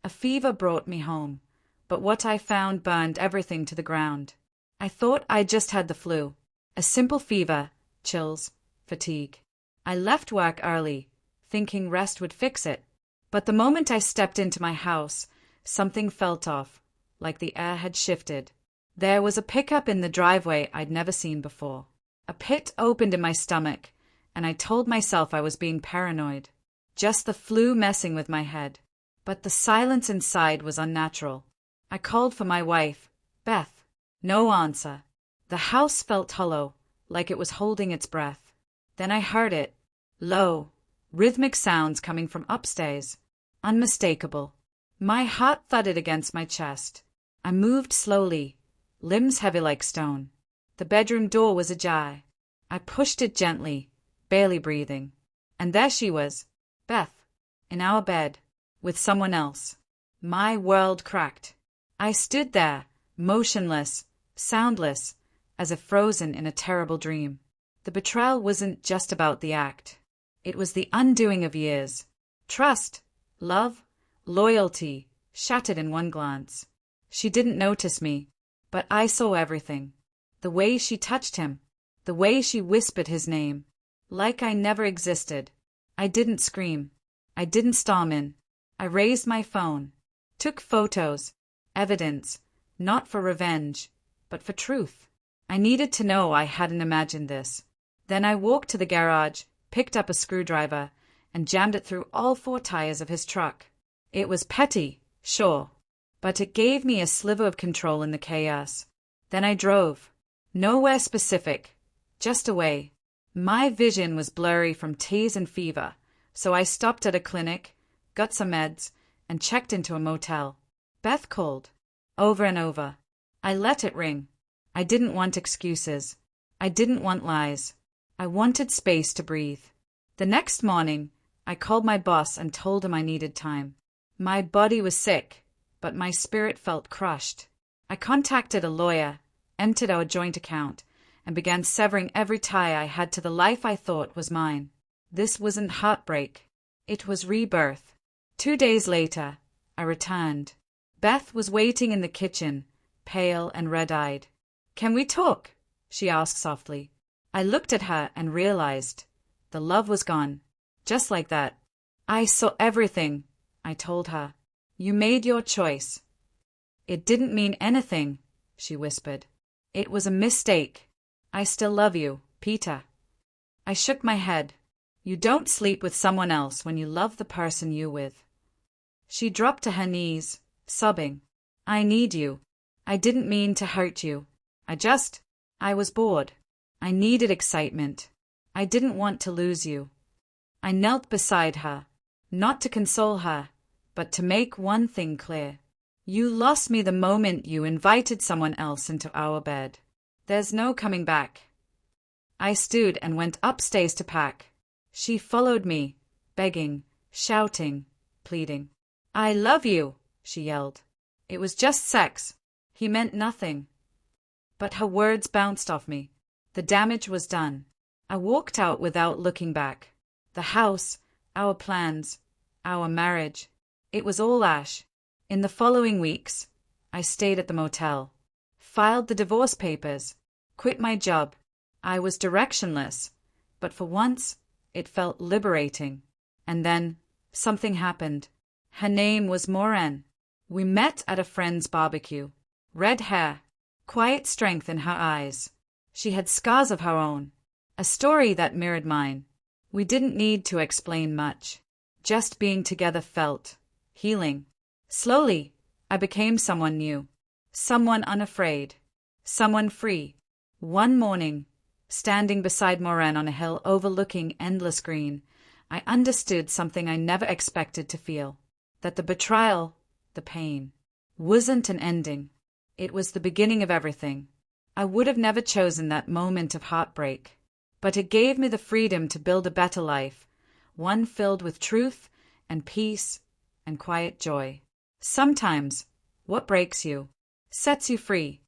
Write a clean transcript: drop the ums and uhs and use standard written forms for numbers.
A fever brought me home, but what I found burned everything to the ground. I thought I just had the flu. A simple fever, chills, fatigue. I left work early, thinking rest would fix it. But the moment I stepped into my house, something felt off, like the air had shifted. There was a pickup in the driveway I'd never seen before. A pit opened in my stomach, and I told myself I was being paranoid. Just the flu messing with my head. But the silence inside was unnatural. I called for my wife, Beth. No answer. The house felt hollow, like it was holding its breath. Then I heard it. Low, rhythmic sounds coming from upstairs. Unmistakable. My heart thudded against my chest. I moved slowly, limbs heavy like stone. The bedroom door was ajar. I pushed it gently, barely breathing. And there she was, Beth, in our bed, with someone else. My world cracked. I stood there, motionless, soundless, as if frozen in a terrible dream. The betrayal wasn't just about the act. It was the undoing of years. Trust, love, loyalty, shattered in one glance. She didn't notice me, but I saw everything. The way she touched him, the way she whispered his name, like I never existed. I didn't scream. I didn't storm in. I raised my phone, took photos, evidence, not for revenge, but for truth. I needed to know I hadn't imagined this. Then I walked to the garage, picked up a screwdriver, and jammed it through all 4 tires of his truck. It was petty, sure, but it gave me a sliver of control in the chaos. Then I drove. Nowhere specific, just away. My vision was blurry from tears and fever, so I stopped at a clinic, got some meds, and checked into a motel. Beth called. Over and over. I let it ring. I didn't want excuses. I didn't want lies. I wanted space to breathe. The next morning, I called my boss and told him I needed time. My body was sick, but my spirit felt crushed. I contacted a lawyer, emptied our joint account, and began severing every tie I had to the life I thought was mine. This wasn't heartbreak. It was rebirth. 2 days later, I returned. Beth was waiting in the kitchen, pale and red-eyed. "Can we talk?" she asked softly. I looked at her and realized the love was gone. Just like that. "I saw everything," I told her. "You made your choice." "It didn't mean anything," she whispered. "It was a mistake. I still love you, Peter." I shook my head. "You don't sleep with someone else when you love the person you're with." She dropped to her knees, sobbing. "I need you. I didn't mean to hurt you. I was bored. I needed excitement. I didn't want to lose you." I knelt beside her, not to console her, but to make one thing clear. "You lost me the moment you invited someone else into our bed. There's no coming back." I stood and went upstairs to pack. She followed me, begging, shouting, pleading. "I love you," she yelled. "It was just sex. He meant nothing." But her words bounced off me. The damage was done. I walked out without looking back. The house, our plans, our marriage, it was all ash. In the following weeks, I stayed at the motel, filed the divorce papers, quit my job. I was directionless, but for once, it felt liberating. And then, something happened. Her name was Maureen. We met at a friend's barbecue. Red hair, quiet strength in her eyes. She had scars of her own, a story that mirrored mine. We didn't need to explain much. Just being together felt healing. Slowly, I became someone new, someone unafraid, someone free. One morning, standing beside Maureen on a hill overlooking endless green, I understood something I never expected to feel. That the betrayal, the pain, wasn't an ending. It was the beginning of everything. I would have never chosen that moment of heartbreak, but it gave me the freedom to build a better life, one filled with truth and peace and quiet joy. Sometimes, what breaks you sets you free.